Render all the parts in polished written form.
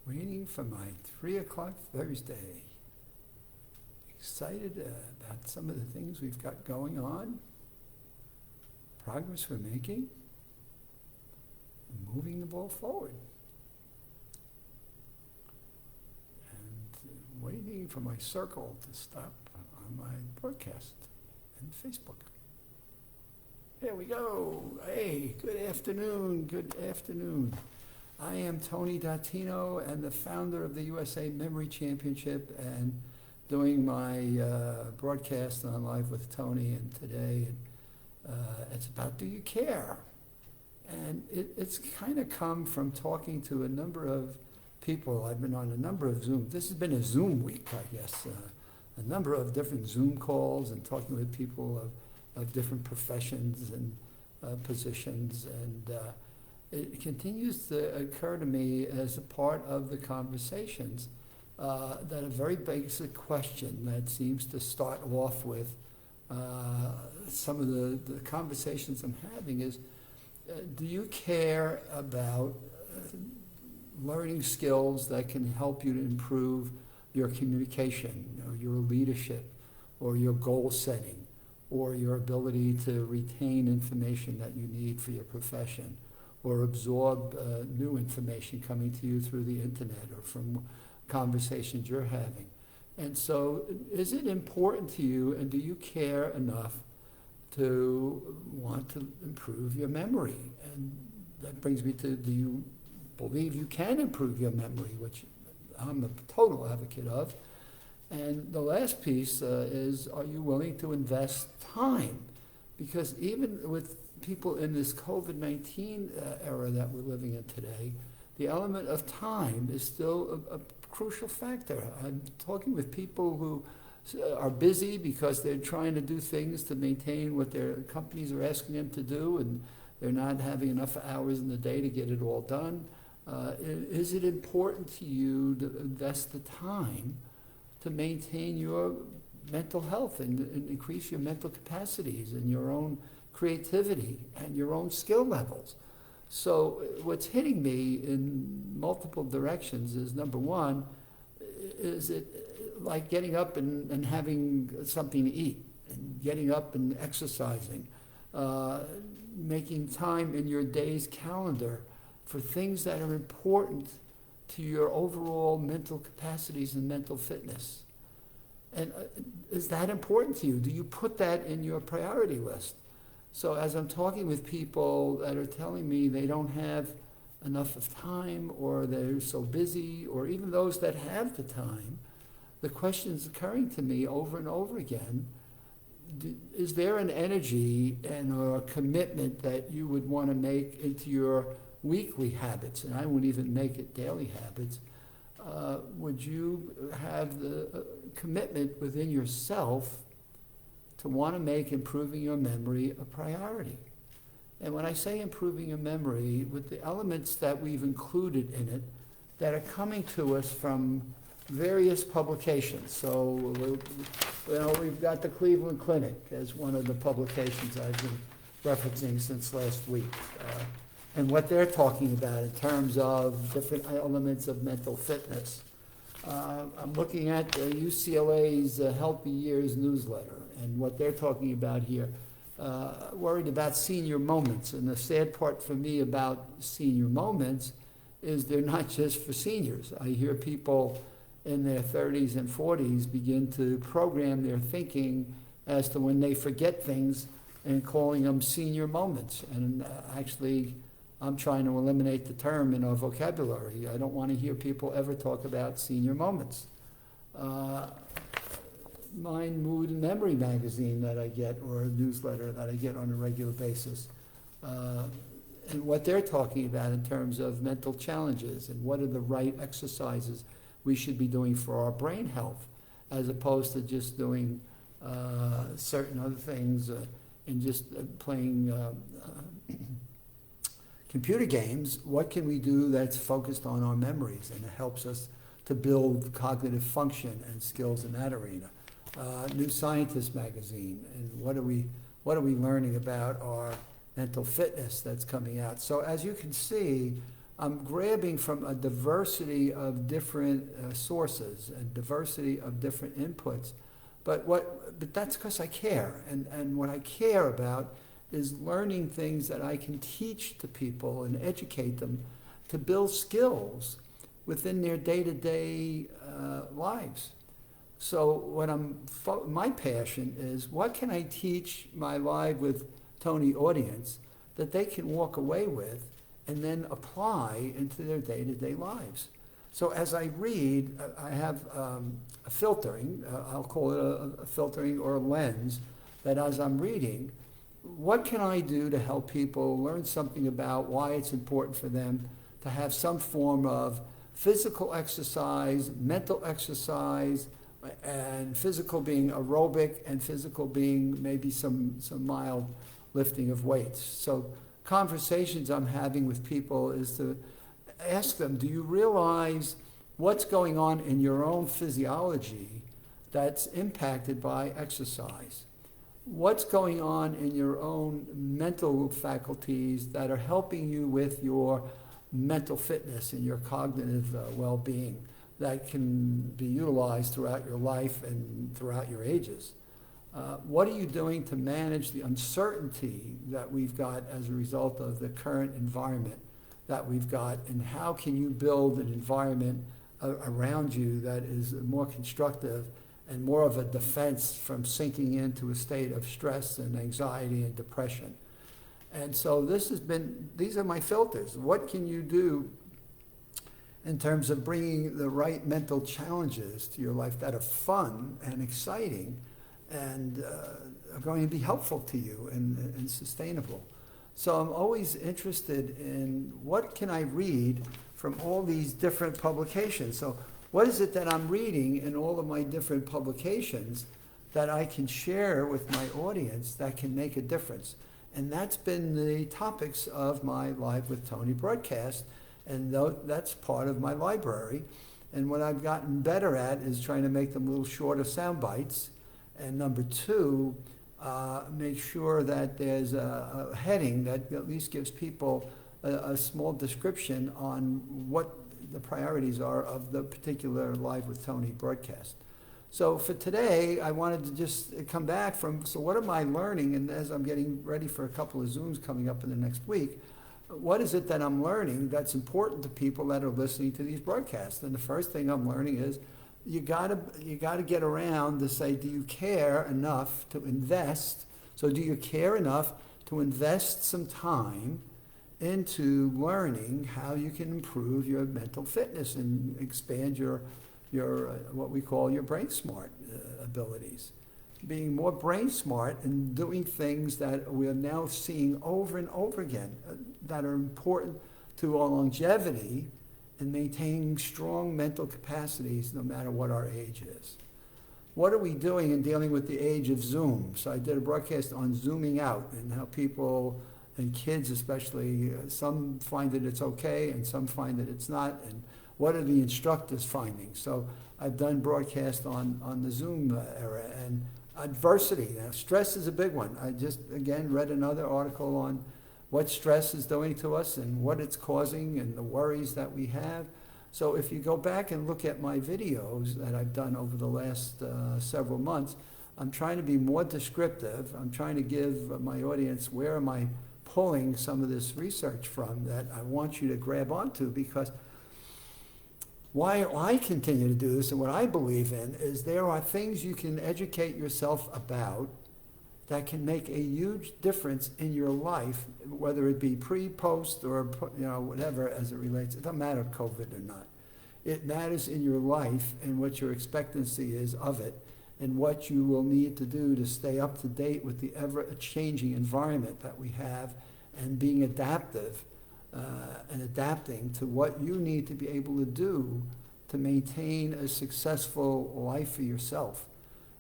Waiting for my 3 o'clock Thursday. Excited about some of the things we've got going on, progress we're making, and moving the ball forward. And waiting for my circle to stop on my broadcast and Facebook. There we go. Hey, good afternoon, good afternoon. I am Tony Dattino and the founder of the USA Memory Championship and doing my broadcast on Live with Tony, and today it's about Do You Care? And it's kind of come from talking to a number of people. I've been on a number of Zoom. This has been a Zoom week, I guess. A number of different Zoom calls and talking with people of different professions and positions. And it continues to occur to me as a part of the conversations that a very basic question that seems to start off with some of the conversations I'm having is, do you care about learning skills that can help you to improve your communication, or your leadership, or your goal setting, or your ability to retain information that you need for your profession, or absorb new information coming to you through the internet or from conversations you're having? And so is it important to you, and do you care enough to want to improve your memory? And that brings me to, do you believe you can improve your memory, which I'm a total advocate of. And the last piece is, are you willing to invest time? Because even with people in this COVID-19 era that we're living in today, the element of time is still a crucial factor. I'm talking with people who are busy because they're trying to do things to maintain what their companies are asking them to do, and they're not having enough hours in the day to get it all done. Is it important to you to invest the time to maintain your mental health and increase your mental capacities and your own creativity and your own skill levels? So what's hitting me in multiple directions is, number one, is it like getting up and having something to eat, and getting up and exercising, making time in your day's calendar for things that are important to your overall mental capacities and mental fitness. And is that important to you? Do you put that in your priority list? So as I'm talking with people that are telling me they don't have enough of time, or they're so busy, or even those that have the time, the question is occurring to me over and over again, is there an energy and a commitment that you would want to make into your weekly habits, and I wouldn't even make it daily habits? Would you have the commitment within yourself to want to make improving your memory a priority? And when I say improving your memory, with the elements that we've included in it that are coming to us from various publications. So, we've got the Cleveland Clinic as one of the publications I've been referencing since last week. And what they're talking about in terms of different elements of mental fitness. I'm looking at UCLA's Healthy Years newsletter, and what they're talking about here, worried about senior moments. And the sad part for me about senior moments is they're not just for seniors. I hear people in their 30s and 40s begin to program their thinking as to when they forget things and calling them senior moments. And actually, I'm trying to eliminate the term in our vocabulary. I don't want to hear people ever talk about senior moments. Mind, Mood, and Memory magazine that I get, or a newsletter that I get on a regular basis, and what they're talking about in terms of mental challenges and what are the right exercises we should be doing for our brain health, as opposed to just doing certain other things and just playing computer games. What can we do that's focused on our memories and it helps us to build cognitive function and skills in that arena? New Scientist magazine, and what are we learning about our mental fitness that's coming out? So as you can see, I'm grabbing from a diversity of different sources, a diversity of different inputs. But that's because I care. And what I care about is learning things that I can teach to people and educate them to build skills within their day-to-day lives. So my passion is, what can I teach my Live with Tony audience that they can walk away with and then apply into their day-to-day lives? So as I read, I have a filtering, I'll call it a filtering or a lens, that as I'm reading, what can I do to help people learn something about why it's important for them to have some form of physical exercise, mental exercise, and physical being aerobic, and physical being maybe some mild lifting of weights. So conversations I'm having with people is to ask them, do you realize what's going on in your own physiology that's impacted by exercise? What's going on in your own mental faculties that are helping you with your mental fitness and your cognitive well-being that can be utilized throughout your life and throughout your ages? What are you doing to manage the uncertainty that we've got as a result of the current environment that we've got, and how can you build an environment around you that is more constructive and more of a defense from sinking into a state of stress and anxiety and depression? And so these are my filters. What can you do in terms of bringing the right mental challenges to your life that are fun and exciting and are going to be helpful to you and sustainable? So I'm always interested in what can I read from all these different publications. So what is it that I'm reading in all of my different publications that I can share with my audience that can make a difference? And that's been the topics of my Live with Tony broadcast, and that's part of my library. And what I've gotten better at is trying to make them little shorter sound bites. And number two, make sure that there's a heading that at least gives people a small description on what the priorities are of the particular Live with Tony broadcast. So for today, I wanted to just come back from, so what am I learning? And as I'm getting ready for a couple of Zooms coming up in the next week, what is it that I'm learning that's important to people that are listening to these broadcasts? And the first thing I'm learning is you gotta get around to say, do you care enough to invest? So do you care enough to invest some time into learning how you can improve your mental fitness and expand your what we call your brain smart abilities? Being more brain smart and doing things that we are now seeing over and over again that are important to our longevity and maintaining strong mental capacities no matter what our age is. What are we doing in dealing with the age of Zoom? So I did a broadcast on zooming out and how people, and kids especially, some find that it's okay and some find that it's not, and what are the instructors finding? So I've done broadcasts on the Zoom era, and adversity. Now, stress is a big one. I just, again, read another article on what stress is doing to us and what it's causing and the worries that we have. So if you go back and look at my videos that I've done over the last several months, I'm trying to be more descriptive. I'm trying to give my audience, where am I pulling some of this research from that I want you to grab onto, because why I continue to do this and what I believe in is there are things you can educate yourself about that can make a huge difference in your life, whether it be pre, post, or whatever as it relates. It doesn't matter COVID or not. It matters in your life and what your expectancy is of it and what you will need to do to stay up to date with the ever-changing environment that we have, and being adaptive and adapting to what you need to be able to do to maintain a successful life for yourself.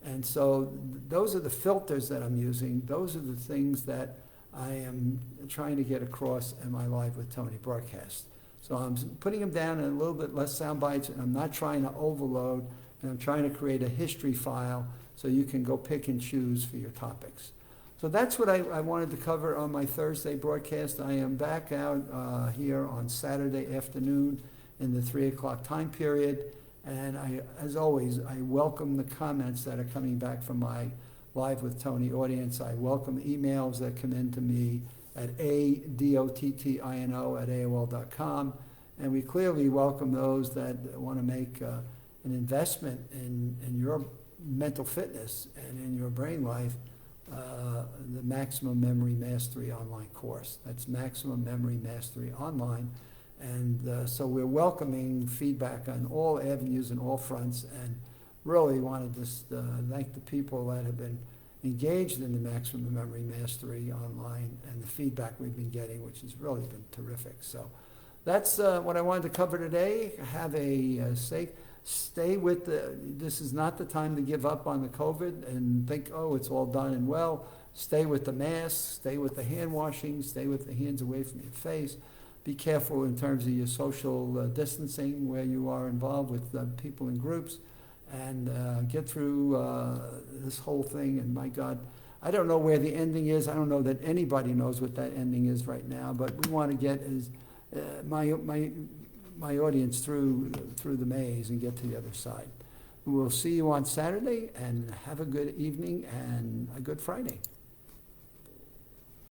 And so those are the filters that I'm using. Those are the things that I am trying to get across in my Live with Tony broadcast. So I'm putting them down in a little bit less sound bites, and I'm not trying to overload, and I'm trying to create a history file so you can go pick and choose for your topics. So that's what I wanted to cover on my Thursday broadcast. I am back out here on Saturday afternoon in the 3 o'clock time period. And as always, I welcome the comments that are coming back from my Live with Tony audience. I welcome emails that come in to me at adottino@aol.com. And we clearly welcome those that want to make an investment in your mental fitness and in your brain life, the Maximum Memory Mastery online course. That's Maximum Memory Mastery Online. And so we're welcoming feedback on all avenues and all fronts, and really want to just thank the people that have been engaged in the Maximum Memory Mastery Online and the feedback we've been getting, which has really been terrific. So that's what I wanted to cover today. Have a stay with this is not the time to give up on the COVID and think, oh, it's all done and well. Stay with the mask, stay with the hand washing, stay with the hands away from your face. Be careful in terms of your social distancing where you are involved with people in groups, and get through this whole thing. And my God, I don't know where the ending is. I don't know that anybody knows what that ending is right now, but we want to get my audience through the maze and get to the other side. We'll see you on Saturday, and have a good evening and a good Friday.